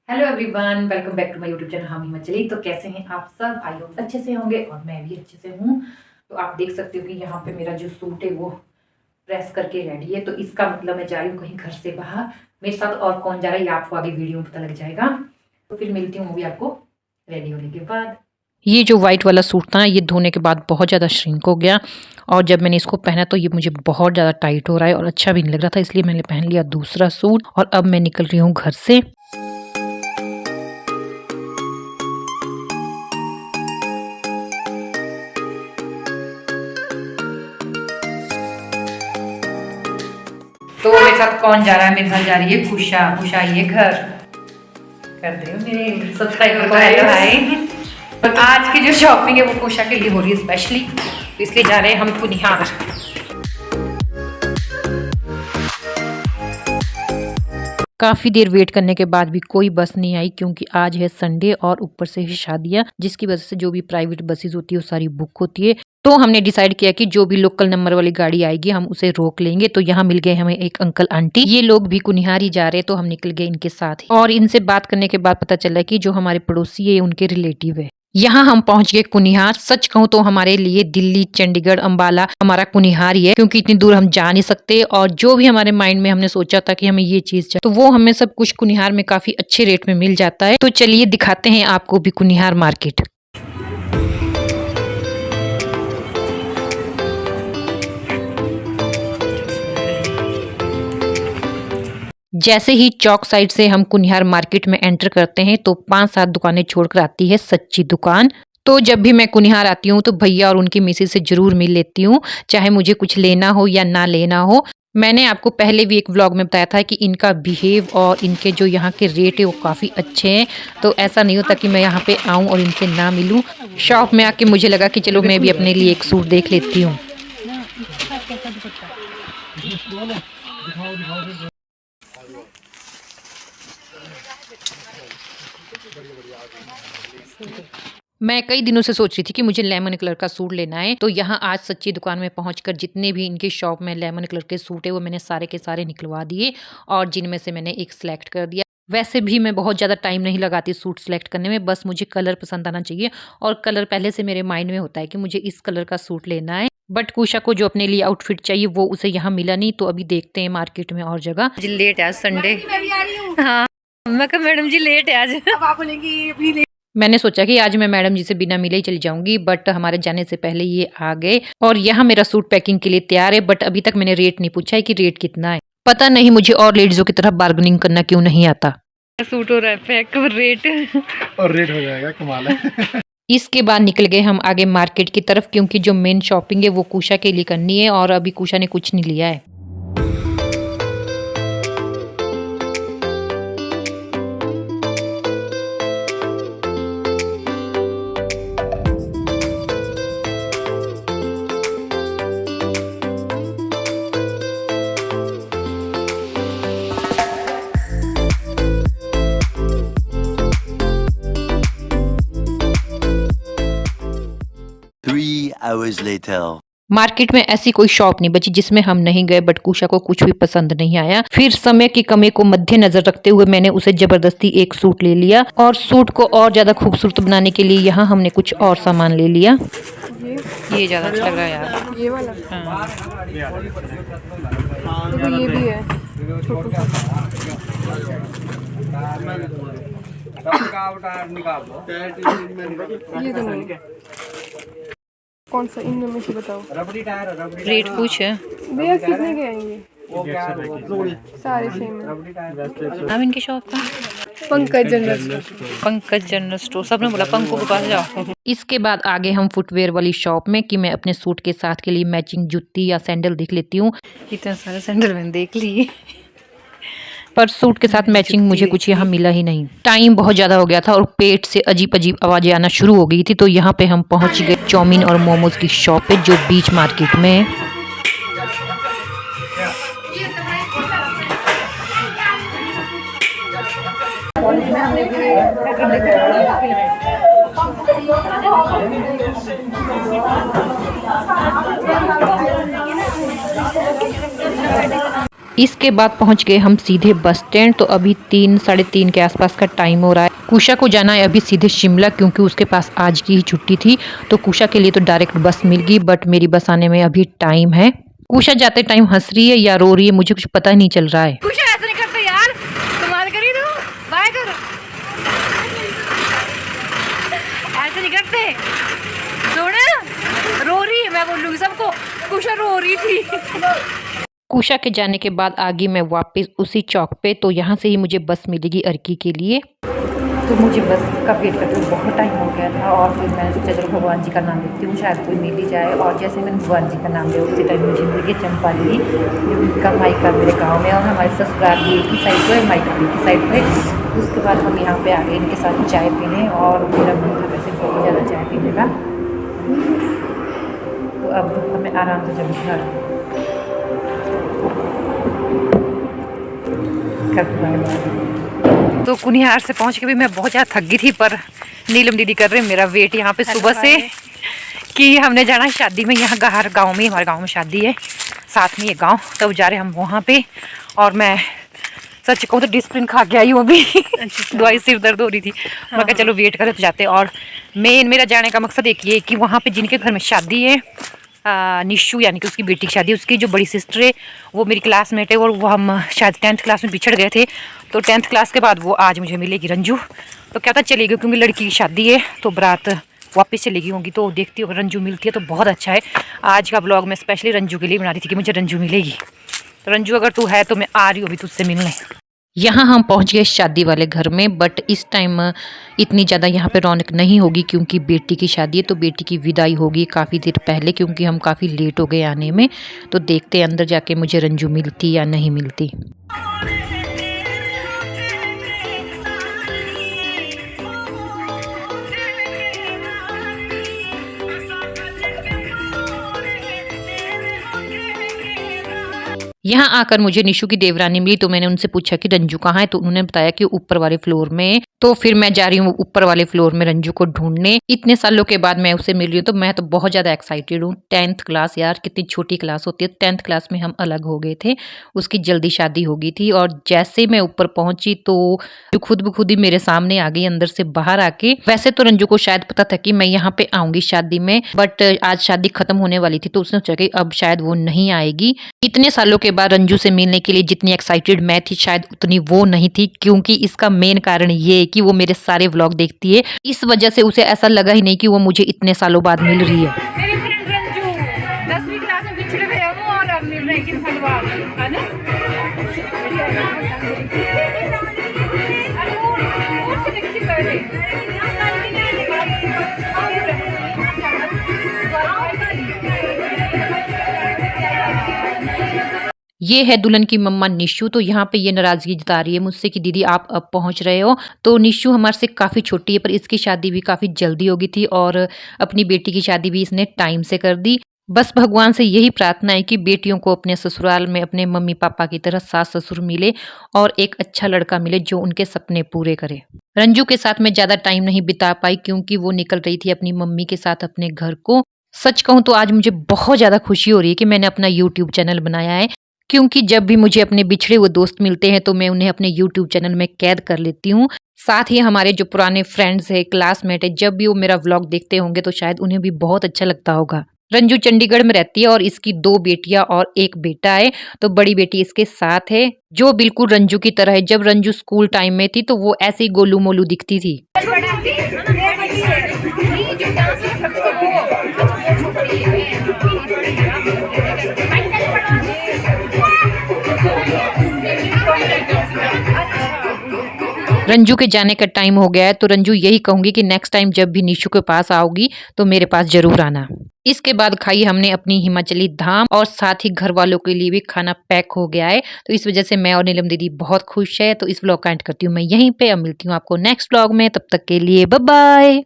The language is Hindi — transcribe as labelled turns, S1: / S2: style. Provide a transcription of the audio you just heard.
S1: Hello everyone, welcome back to my YouTube channel Hum Himachali. तो कैसे हैं आप सब? आई होप अच्छे से होंगे और मैं भी अच्छे से हूँ। तो आप देख सकते हो कि यहाँ पे मेरा जो सूट है वो प्रेस करके रेडी है। तो इसका मतलब मैं जा रही हूँ कहीं घर से बाहर। मेरे साथ और कौन जा रहा है ये आपको आगे वीडियो में पता लग जाएगा। तो फिर मिलती हूँ मूवी आपको रेडी होने के बाद। ये जो व्हाइट वाला सूट था ये धोने के बाद बहुत ज़्यादा श्रिंक हो गया और जब मैंने इसको पहना तो ये मुझे बहुत ज़्यादा टाइट हो रहा है और अच्छा भी नहीं लग रहा था, इसलिए मैंने पहन लिया दूसरा सूट और अब मैं निकल रही हूँ घर से। तो मेरे साथ कौन जा रहा है? मेरे साथ जा रही है कुशा। कुशा ये घर कर दे मेरे सब्सक्राइबर को हाय। और आज की जो शॉपिंग है वो कुशा के लिए हो रही है स्पेशली, तो इसलिए जा रहे हैं हम कुनिहार। काफ़ी देर वेट करने के बाद भी कोई बस नहीं आई क्योंकि आज है संडे और ऊपर से ही शादियाँ, जिसकी वजह से जो भी प्राइवेट बसेस होती है वो सारी बुक होती है। तो हमने डिसाइड किया कि जो भी लोकल नंबर वाली गाड़ी आएगी हम उसे रोक लेंगे। तो यहाँ मिल गए हमें एक अंकल आंटी, ये लोग भी कुनिहार ही जा रहे, तो हम निकल गए इनके साथ ही। और इनसे बात करने के बाद पता चला कि जो हमारे पड़ोसी है उनके रिलेटिव है। यहाँ हम पहुंच गए कुनिहार। सच कहूँ तो हमारे लिए दिल्ली, चंडीगढ़, अंबाला हमारा कुनिहार ही है क्योंकि इतनी दूर हम जा नहीं सकते। और जो भी हमारे माइंड में हमने सोचा था कि हमें ये चीज चाहिए तो वो हमें सब कुछ कुनिहार में काफी अच्छे रेट में मिल जाता है। तो चलिए दिखाते हैं आपको भी कुनिहार मार्केट। जैसे ही चौक साइड से हम कुनिहार मार्केट में एंटर करते हैं तो 5-7 दुकानें छोड़कर आती है सच्ची दुकान। तो जब भी मैं कुनिहार आती हूँ तो भैया और उनकी मिसेज से जरूर मिल लेती हूँ, चाहे मुझे कुछ लेना हो या ना लेना हो। मैंने आपको पहले भी एक व्लॉग में बताया था कि इनका बिहेव और इनके जो यहाँ के रेट है वो काफ़ी अच्छे हैं। तो ऐसा नहीं होता कि मैं यहाँ पे आऊँ और इनसे ना मिलूँ। शॉप में आके मुझे लगा कि चलो मैं भी अपने लिए एक सूट देख लेती हूँ। मैं कई दिनों से सोच रही थी कि मुझे लेमन कलर का सूट लेना है। तो यहाँ आज सच्ची दुकान में पहुंचकर जितने भी इनके शॉप में लेमन कलर के सूट है वो मैंने सारे के सारे निकलवा दिए और जिनमें से मैंने एक सिलेक्ट कर दिया। वैसे भी मैं बहुत ज़्यादा टाइम नहीं लगाती सूट सिलेक्ट करने में, बस मुझे कलर पसंद आना चाहिए और कलर पहले से मेरे माइंड में होता है कि मुझे इस कलर का सूट लेना है। बट कुशा को जो अपने लिए आउटफिट चाहिए वो उसे यहाँ मिला नहीं, तो अभी देखते हैं मार्केट में और जगह। जी लेट है आज संडे। हाँ मैं कहा मैडम जी लेट है आज। अब आप बोलेंगी मैंने सोचा कि आज मैं मैडम जी से बिना मिले ही चली जाऊंगी, बट हमारे जाने से पहले ये आ गए और यहाँ मेरा सूट पैकिंग के लिए तैयार है। बट अभी तक मैंने रेट नहीं पूछा है कि रेट कितना है। पता नहीं मुझे और लेडीजों की तरह बार्गेनिंग करना क्यों नहीं आता। सूट हो रहा है पैक और रेट
S2: और रेट हो जाएगा, कमाल है।
S1: इसके बाद निकल गए हम आगे मार्केट की तरफ क्योंकि जो मेन शॉपिंग है वो कुशा के लिए करनी है और अभी कुशा ने कुछ नहीं लिया है।
S3: Hours later.
S1: मार्केट में ऐसी कोई शॉप नहीं बची जिसमें हम नहीं गए, बट कुशा को कुछ भी पसंद नहीं आया। फिर समय की कमी को मद्देनजर रखते हुए मैंने उसे जबरदस्ती एक सूट ले लिया और सूट को और ज्यादा खूबसूरत बनाने के लिए यहाँ हमने कुछ और सामान ले लिया। ये ज्यादा अच्छा लग रहा है यार,
S4: ये वाला।
S1: हाँ।
S4: देखो ये भी है ये तो नहीं। कौन सा इनमें से बताओ?
S1: रेट पूछ
S4: भैया कितने के आएंगे? सारे सेम है।
S1: नाम इनकी शॉप का
S4: Pankaj general store.
S1: Pankaj general store. सबने बोला पंकु के पास जाओ। इसके बाद आगे हम फुटवेयर वाली शॉप में कि मैं अपने सूट के साथ के लिए मैचिंग जूती या सैंडल देख लेती हूँ। इतने सारे सैंडल मैंने देख लिए पर सूट के साथ मैचिंग मुझे कुछ यहाँ मिला ही नहीं। टाइम बहुत ज़्यादा हो गया था और पेट से अजीब अजीब आवाज़ें आना शुरू हो गई थी। तो यहाँ पे हम पहुँच गए चाउमीन और मोमोज की शॉप पे जो बीच मार्केट में है। इसके बाद पहुंच गए हम सीधे बस स्टैंड। तो अभी 3 साढ़े 3 के आसपास का टाइम हो रहा है। कुशा को जाना है अभी सीधे शिमला, क्योंकि उसके पास आज की ही छुट्टी थी। तो कुशा के लिए तो डायरेक्ट बस मिल गई, बट मेरी बस आने में अभी टाइम है। कुशा जाते टाइम हंस रही है या रो रही है, मुझे कुछ पता नहीं चल रहा है।
S4: कुशा ऐसे नहीं करते यार, कमाल करी तू, बाय कर, ऐसे नहीं करते। सुन, रो रही है, मैं बोलूंगी सबको कुशा रो रही थी।
S1: कुशा के जाने के बाद आ गई मैं वापस उसी चौक पे। तो यहाँ से ही मुझे बस मिलेगी अर्की के लिए। तो मुझे बस का वेट करते हुए बहुत टाइम हो गया था, और फिर मैंने सोचा चलो भगवान जी का नाम लेती हूँ, शायद कोई मिल ही जाए। और जैसे मैंने भगवान जी का नाम लिया उसी टाइम मुझे मिल गई चंपा दी, जो उनका मायका मेरे गाँव में, और हमारे ससुराल भी एक ही साइड पर, मायका भी एक ही साइड पर। उसके बाद हम यहाँ पे आ गए इनके साथ चाय पीने, और मेरा मन था वैसे बहुत ज़्यादा चाय पीने का। तो अब हमें आराम से जब घर तो कुनिहार से पहुंच के भी मैं बहुत ज़्यादा थक गई थी, पर नीलम दीदी कर रहे हैं मेरा वेट यहाँ पे सुबह से, कि हमने जाना है शादी में। यहाँ हर गांव में, हमारे गांव में शादी है, साथ में ये गांव, तब जा रहे हम वहाँ पे। और मैं सच कहूँ तो डिस्प्लिन खा के आई हूँ अभी। दवाई सिर दर्द हो रही थी, मैं कहा चलो वेट करें तो जाते। और मेरा जाने का मकसद एक ये कि वहाँ पे जिनके घर में शादी है, निशु यानी कि उसकी बेटी की शादी, उसकी जो बड़ी सिस्टर है वो मेरी क्लासमेट है, और वो हम शायद 10th क्लास में बिछड़ गए थे। तो 10th क्लास के बाद वो आज मुझे मिलेगी रंजू। तो क्या पता चलेगी, क्योंकि लड़की की शादी है तो बारात वापस चलेगी होगी। तो देखती हूँ रंजू मिलती है तो बहुत अच्छा है। आज का ब्लॉग मैं स्पेशली रंजू के लिए बना रही थी कि मुझे रंजू मिलेगी। तो रंजू अगर तू है तो मैं आ रही हूँ अभी तुझसे मिलने। यहाँ हम पहुँच गए शादी वाले घर में, बट इस टाइम इतनी ज़्यादा यहाँ पे रौनक नहीं होगी, क्योंकि बेटी की शादी है। तो बेटी की विदाई होगी काफ़ी देर पहले, क्योंकि हम काफ़ी लेट हो गए आने में। तो देखते हैं अंदर जाके मुझे रंजू मिलती या नहीं मिलती। यहाँ आकर मुझे निशु की देवरानी मिली। तो मैंने उनसे पूछा कि रंजू कहाँ है, तो उन्होंने बताया कि ऊपर वाले फ्लोर में। तो फिर मैं जा रही हूँ ऊपर वाले फ्लोर में रंजू को ढूंढने। इतने सालों के बाद मैं उसे मिल रही हूँ, तो मैं तो बहुत ज़्यादा एक्साइटेड हूँ। 10th क्लास, यार कितनी छोटी क्लास होती है। 10th क्लास में हम अलग हो गए थे, उसकी जल्दी शादी हो गई थी। और जैसे मैं ऊपर पहुंची तो जो खुद ब खुद ही मेरे सामने आ गई अंदर से बाहर आके। वैसे तो रंजू को शायद पता था कि मैं यहाँ पे आऊंगी शादी में, बट आज शादी खत्म होने वाली थी, तो उसने सोचा कि अब शायद वो नहीं आएगी। इतने सालों के बाद रंजू से मिलने के लिए जितनी एक्साइटेड मैं थी, शायद उतनी वो नहीं थी। क्योंकि इसका मेन कारण ये है कि वो मेरे सारे व्लॉग देखती है, इस वजह से उसे ऐसा लगा ही नहीं कि वो मुझे इतने सालों बाद मिल रही है।
S4: मेरी फ्रेंड रंजू 10वीं क्लास में बिछड़ गए हम, और अब मिल रहे हैं कितने साल बाद, है ना?
S1: ये है दुल्हन की मम्मा निशु। तो यहाँ पे ये नाराजगी जता रही है मुझसे कि दीदी आप अब पहुँच रहे हो। तो निशु हमारे से काफ़ी छोटी है, पर इसकी शादी भी काफ़ी जल्दी हो गई थी, और अपनी बेटी की शादी भी इसने टाइम से कर दी। बस भगवान से यही प्रार्थना है कि बेटियों को अपने ससुराल में अपने मम्मी पापा की तरह सास ससुर मिले, और एक अच्छा लड़का मिले जो उनके सपने पूरे करे। रंजू के साथ मैं ज़्यादा टाइम नहीं बिता पाई, क्योंकि वो निकल रही थी अपनी मम्मी के साथ अपने घर को। सच कहूँ तो आज मुझे बहुत ज़्यादा खुशी हो रही है कि मैंने अपना यूट्यूब चैनल बनाया है। क्योंकि जब भी मुझे अपने बिछड़े हुए दोस्त मिलते हैं तो मैं उन्हें अपने यूट्यूब चैनल में कैद कर लेती हूँ। साथ ही हमारे जो पुराने फ्रेंड्स है, क्लासमेट है, जब भी वो मेरा व्लॉग देखते होंगे तो शायद उन्हें भी बहुत अच्छा लगता होगा। रंजू चंडीगढ़ में रहती है, और इसकी 2 बेटियां और 1 बेटा है। तो बड़ी बेटी इसके साथ है, जो बिल्कुल रंजू की तरह है। जब रंजू स्कूल टाइम में थी तो वो ऐसे ही गोलू मोलू दिखती थी। रंजू के जाने का टाइम हो गया है, तो रंजू यही कहूंगी कि नेक्स्ट टाइम जब भी निशु के पास आओगी तो मेरे पास जरूर आना। इसके बाद खाई हमने अपनी हिमाचली धाम, और साथ ही घर वालों के लिए भी खाना पैक हो गया है। तो इस वजह से मैं और नीलम दीदी बहुत खुश है। तो इस व्लॉग का एंड करती हूँ मैं यहीं पे। अब मिलती हूँ आपको नेक्स्ट व्लॉग में, तब तक के लिए बाय बाय।